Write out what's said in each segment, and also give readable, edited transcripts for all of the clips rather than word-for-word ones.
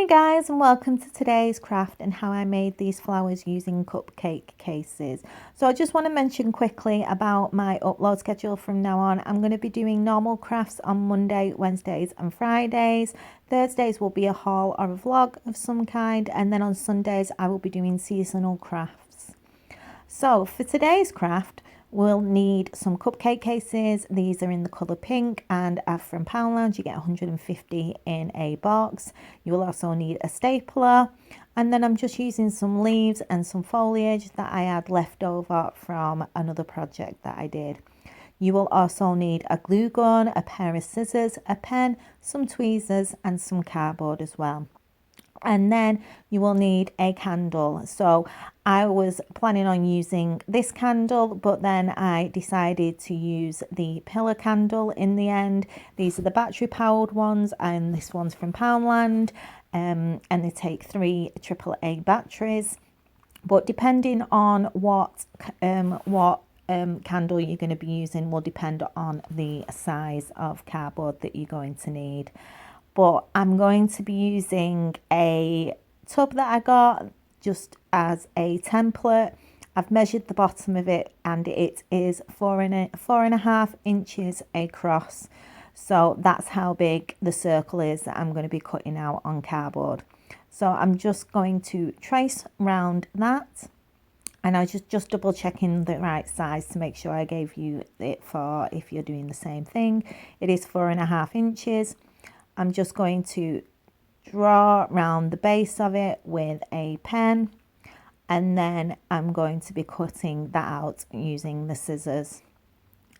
Guys, and welcome to today's craft and how I made these flowers using cupcake cases. So I just want to mention quickly about my upload schedule from now on. I'm going to be doing normal crafts on Monday, Wednesdays and Fridays. Thursdays will be a haul or a vlog of some kind, and then on Sundays I will be doing seasonal crafts. So for today's craft, we'll need some cupcake cases. These are in the colour pink and are from Poundland. You get 150 in a box. You will also need a stapler, and then I'm just using some leaves and some foliage that I had left over from another project that I did. You will also need a glue gun, a pair of scissors, a pen, some tweezers and some cardboard as well. And then you will need a candle. So I was planning on using this candle, but then I decided to use the pillar candle in the end. These are the battery powered ones, and this one's from Poundland, and they take 3 AAA batteries. But depending on what candle you're going to be using will depend on the size of cardboard that you're going to need. But I'm going to be using a tub that I got just as a template. I've measured the bottom of it and it is 4.5 inches across. So that's how big the circle is that I'm going to be cutting out on cardboard. So I'm just going to trace round that, and I was just double checking the right size to make sure I gave you it for if you're doing the same thing. It is 4.5 inches. I'm just going to draw around the base of it with a pen, and then I'm going to be cutting that out using the scissors,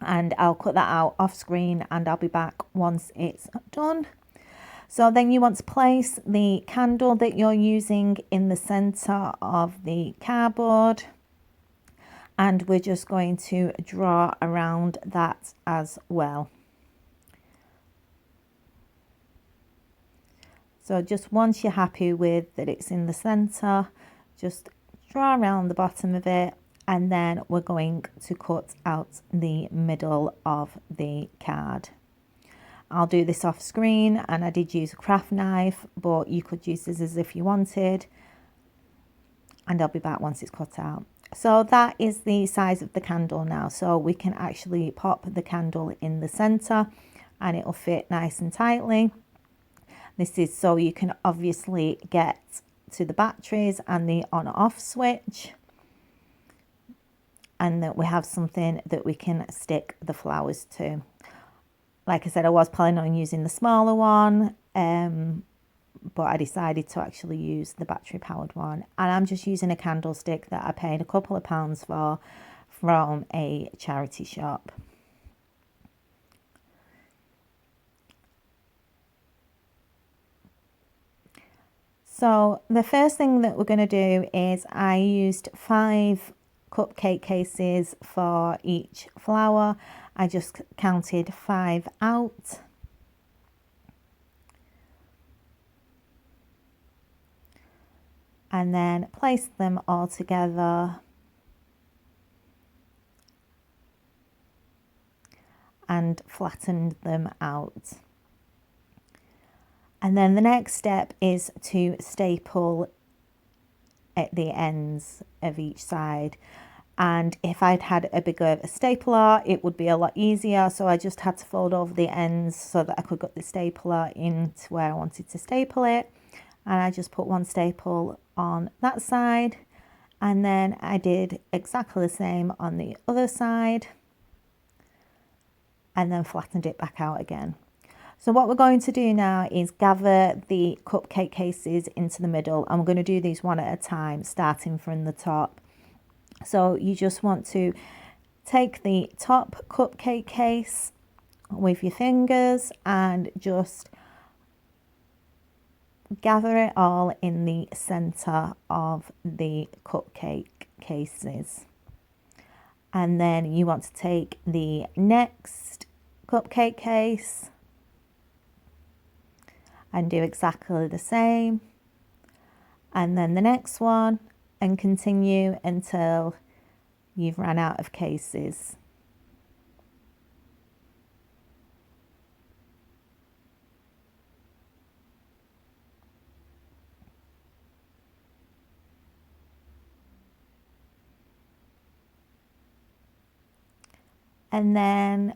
and I'll cut that out off screen and I'll be back once it's done. So then you want to place the candle that you're using in the center of the cardboard, and we're just going to draw around that as well. So just once you're happy with that it's in the center, just draw around the bottom of it, and then we're going to cut out the middle of the card. I'll do this off screen, and I did use a craft knife, but you could use scissors if you wanted, and I'll be back once it's cut out. So that is the size of the candle now, so we can actually pop the candle in the center and it'll fit nice and tightly. This is so you can obviously get to the batteries and the on off switch, and that we have something that we can stick the flowers to. Like I said, I was planning on using the smaller one, but I decided to actually use the battery powered one, and I'm just using a candlestick that I paid a couple of pounds for from a charity shop. So the first thing that we're going to do is I used 5 cupcake cases for each flower. I just counted 5 out. And then placed them all together. And flattened them out. And then the next step is to staple at the ends of each side. And if I'd had a bigger stapler, it would be a lot easier. So I just had to fold over the ends so that I could get the stapler into where I wanted to staple it. And I just put one staple on that side. And then I did exactly the same on the other side. And then flattened it back out again. So what we're going to do now is gather the cupcake cases into the middle, and we're going to do these one at a time, starting from the top. So you just want to take the top cupcake case with your fingers and just gather it all in the center of the cupcake cases. And then you want to take the next cupcake case and do exactly the same, and then the next one, and continue until you've run out of cases. And then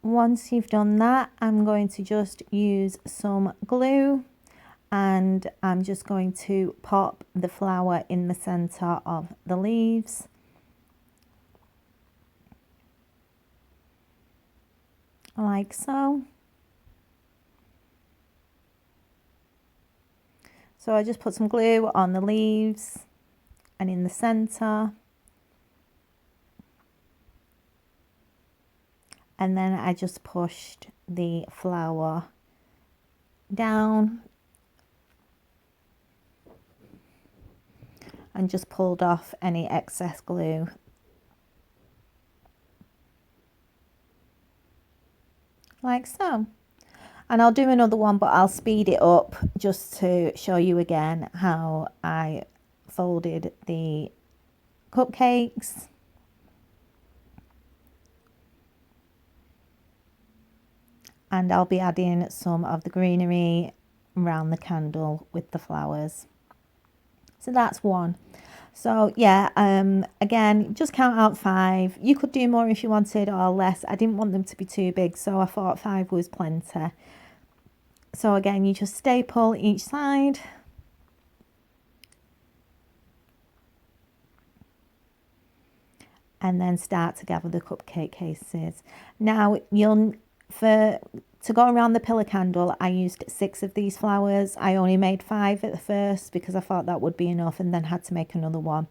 once you've done that, I'm going to just use some glue, and I'm just going to pop the flower in the center of the leaves. Like so. So I just put some glue on the leaves and in the center. And then I just pushed the flower down and just pulled off any excess glue. Like so. And I'll do another one, but I'll speed it up just to show you again how I folded the cupcakes. And I'll be adding some of the greenery around the candle with the flowers. So that's one. So yeah, again, just count out 5. You could do more if you wanted or less. I didn't want them to be too big, so I thought 5 was plenty. So again, you just staple each side. And then start to gather the cupcake cases. Now to go around the pillar candle, I used 6 of these flowers. I only made 5 at the first because I thought that would be enough, and then had to make another one.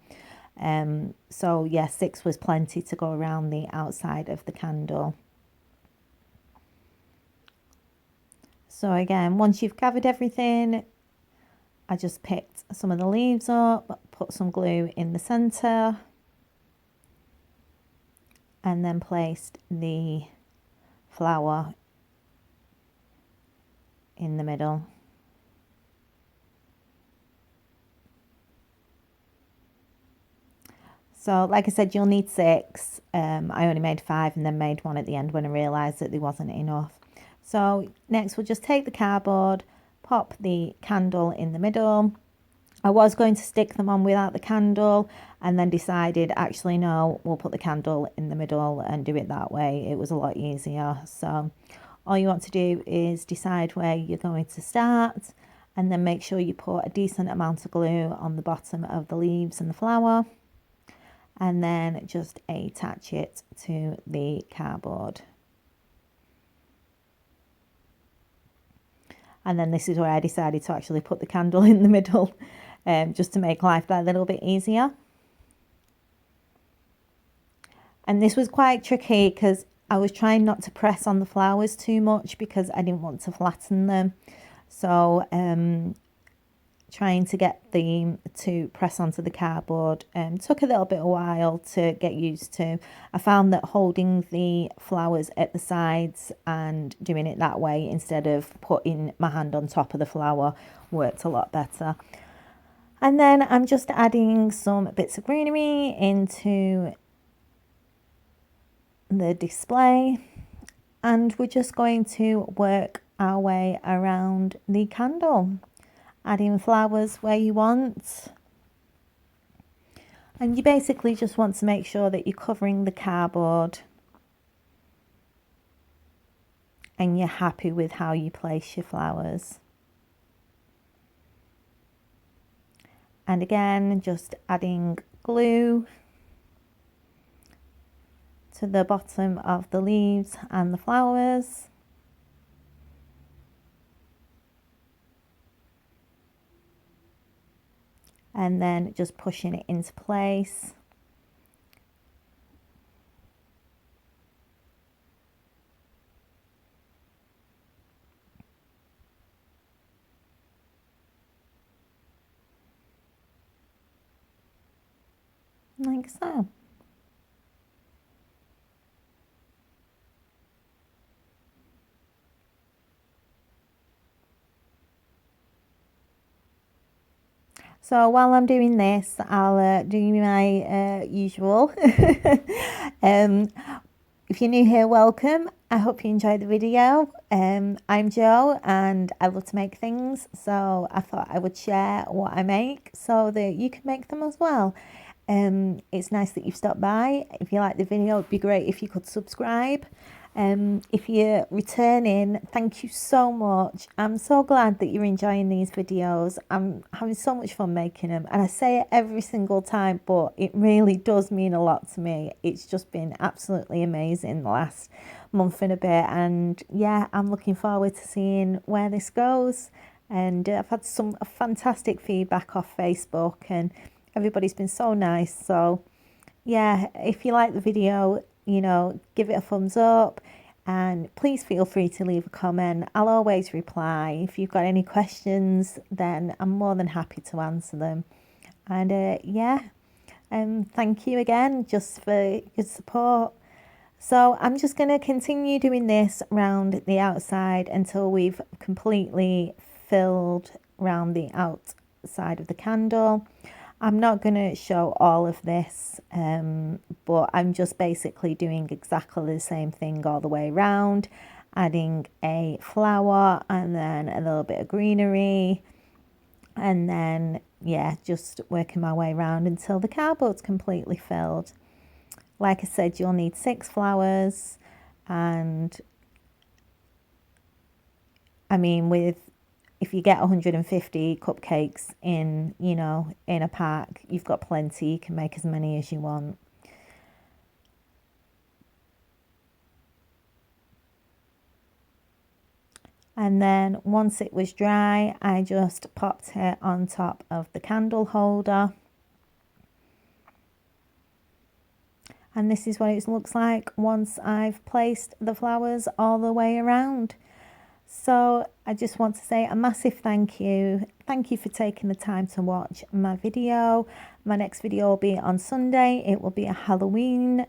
So yeah, 6 was plenty to go around the outside of the candle. So again, once you've gathered everything, I just picked some of the leaves up, put some glue in the center, and then placed the flower in the middle. So like I said, you'll need 6. I only made 5 and then made 1 at the end when I realised that there wasn't enough. So next we'll just take the cardboard, pop the candle in the middle. I was going to stick them on without the candle, and then decided actually no, we'll put the candle in the middle and do it that way. It was a lot easier. So all you want to do is decide where you're going to start, and then make sure you put a decent amount of glue on the bottom of the leaves and the flower, and then just attach it to the cardboard. And then this is where I decided to actually put the candle in the middle, just to make life a little bit easier. And this was quite tricky because I was trying not to press on the flowers too much because I didn't want to flatten them. So trying to get them to press onto the cardboard took a little bit of a while to get used to. I found that holding the flowers at the sides and doing it that way instead of putting my hand on top of the flower worked a lot better. And then I'm just adding some bits of greenery into the display, and we're just going to work our way around the candle, adding flowers where you want. And you basically just want to make sure that you're covering the cardboard and you're happy with how you place your flowers. And again, just adding glue to the bottom of the leaves and the flowers. And then just pushing it into place. Like so. So while I'm doing this, I'll do my usual. If you're new here, welcome. I hope you enjoyed the video. I'm Jo and I love to make things, so I thought I would share what I make so that you can make them as well. It's nice that you've stopped by. If you like the video, it'd be great if you could subscribe. If you're returning, thank you so much. I'm so glad that you're enjoying these videos. I'm having so much fun making them, and I say it every single time, but it really does mean a lot to me. It's just been absolutely amazing the last month and a bit, and yeah, I'm looking forward to seeing where this goes. And I've had some fantastic feedback off Facebook, and everybody's been so nice. So yeah, if you like the video, give it a thumbs up, and please feel free to leave a comment. I'll always reply. If you've got any questions, then I'm more than happy to answer them. And thank you again just for your support. So I'm just going to continue doing this around the outside until we've completely filled around the outside of the candle. I'm not going to show all of this, but I'm just basically doing exactly the same thing all the way around, adding a flower and then a little bit of greenery, and then, yeah, just working my way around until the cardboard's completely filled. Like I said, you'll need 6 flowers, and I mean, if you get 150 cupcakes in a pack, you've got plenty. You can make as many as you want. And then once it was dry, I just popped it on top of the candle holder. And this is what it looks like once I've placed the flowers all the way around. So I just want to say a massive thank you. Thank you for taking the time to watch my video. My next video will be on Sunday. It will be a Halloween,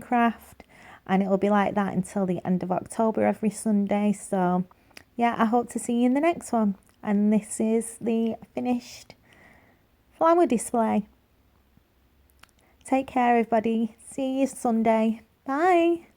craft, and it will be like that until the end of October every Sunday. So yeah, I hope to see you in the next one. And this is the finished flower display. Take care, everybody. See you Sunday. Bye.